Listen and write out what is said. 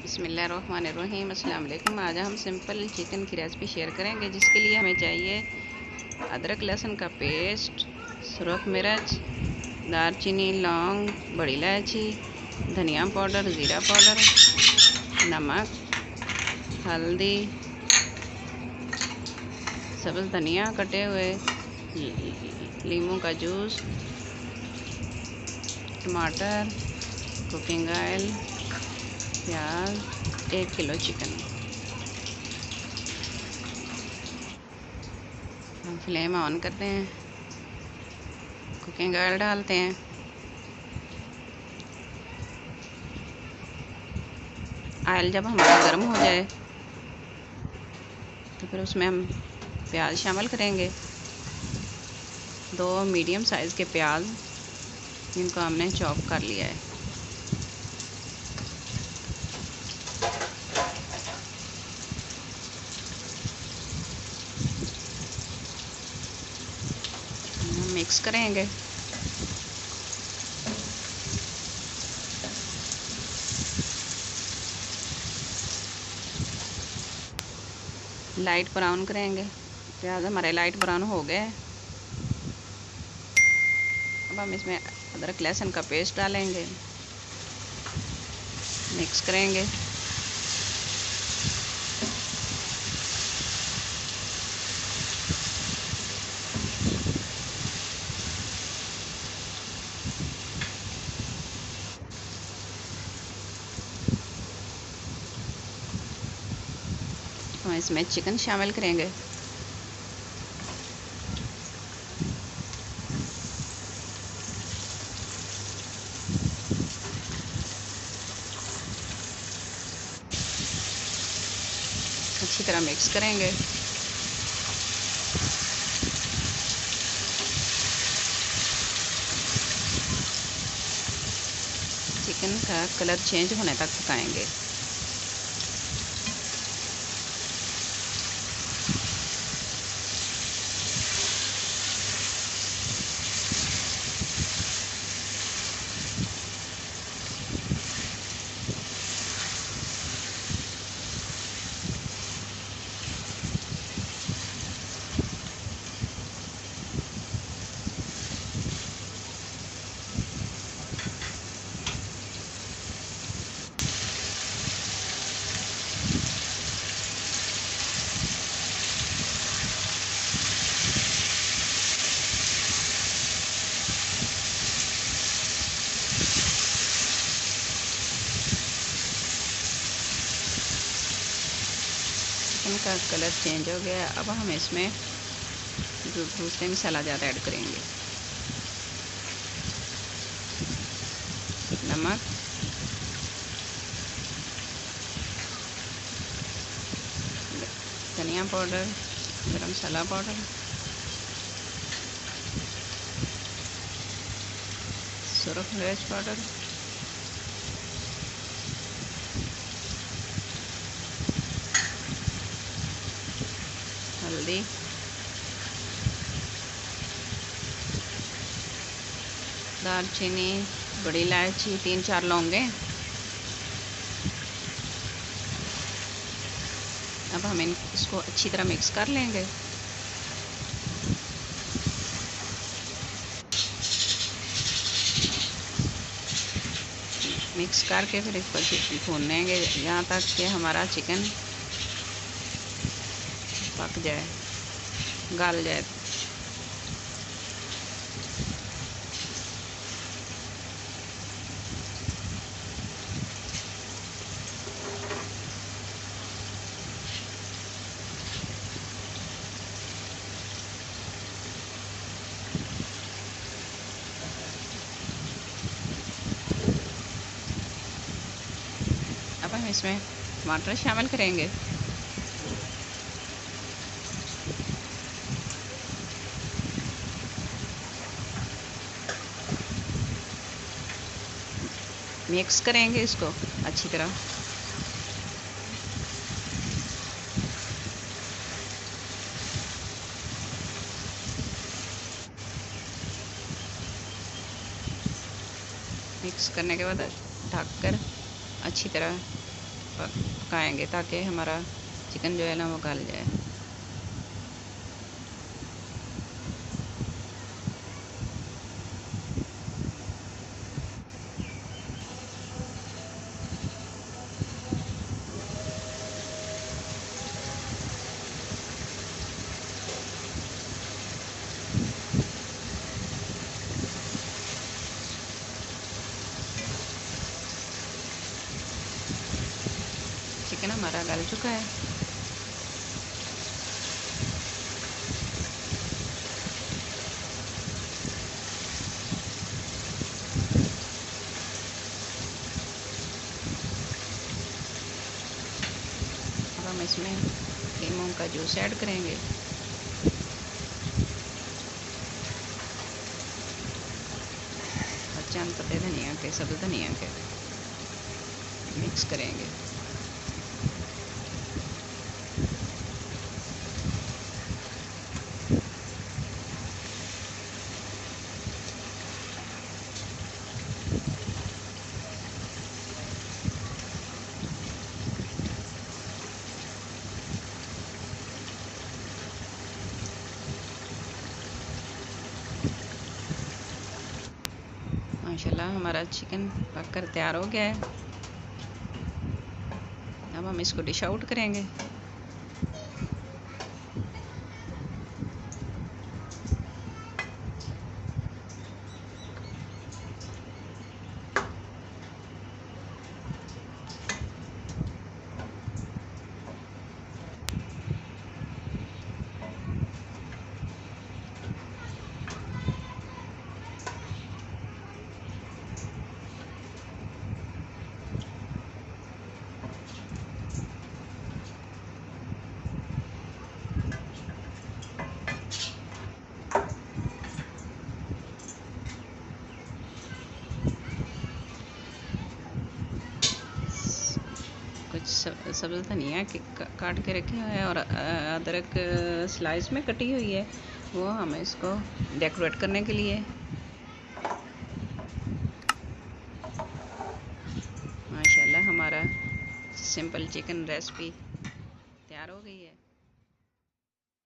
बिस्मिल्लाहिर्रहमानिर्रहीम। अस्सलाम वालेकुम। आज हम सिंपल चिकन की रेसिपी शेयर करेंगे, जिसके लिए हमें चाहिए अदरक लहसुन का पेस्ट, सुरख मिर्च, दालचीनी, लौंग, बड़ी इलायची, धनिया पाउडर, ज़ीरा पाउडर, नमक, हल्दी, सब्ज़ धनिया कटे हुए, नींबू का जूस, टमाटर, कुकिंग ऑयल, प्याज, 1 किलो चिकन। हम फ्लेम ऑन करते हैं, कुकिंग ऑयल डालते हैं, ऑयल जब हमारा गर्म हो जाए तो फिर उसमें हम प्याज शामिल करेंगे। 2 मीडियम साइज़ के प्याज, जिनको हमने चॉप कर लिया है। मिक्स करेंगे। लाइट ब्राउन करेंगे। प्याज हमारे लाइट ब्राउन हो गए। अब हम इसमें अदरक लहसुन का पेस्ट डालेंगे, मिक्स करेंगे। हम इसमें चिकन शामिल करेंगे। अच्छी तरह मिक्स करेंगे। चिकन का कलर चेंज होने तक पकाएंगे। चिकन का कलर चेंज हो गया। अब हम इसमें दूसरे मसाला ज़्यादा ऐड करेंगे। नमक, धनिया पाउडर, गरम मसाला पाउडर, सुरख मिर्च पाउडर, हल्दी, दालचीनी, बड़ी इलायची, 3-4 लौंगे। अब हम इसको अच्छी तरह मिक्स कर लेंगे। मिक्स करके फिर इसको भूनेंगे यहाँ तक कि हमारा चिकन पक जाए, गल जाए। अब हम इसमें टमाटर शामिल करेंगे। मिक्स करेंगे इसको अच्छी तरह। मिक्स करने के बाद ढककर अच्छी तरह पकाएंगे ताकि हमारा चिकन जो है ना वो गल जाए। चिकन हमारा गल चुका है। अब हम इसमें लीमू का जूस ऐड करेंगे। और चंद पत्ते धनिया के, सब्ज़ धनिया के मिक्स करेंगे। माशाल्लाह हमारा चिकन पककर तैयार हो गया है। अब हम इसको डिश आउट करेंगे। कुछ सब्ज़ धनिया काट के रखे हुए हैं और अदरक स्लाइस में कटी हुई है, वो हम इसको डेकोरेट करने के लिए। माशाल्लाह हमारा सिंपल चिकन रेसिपी तैयार हो गई है।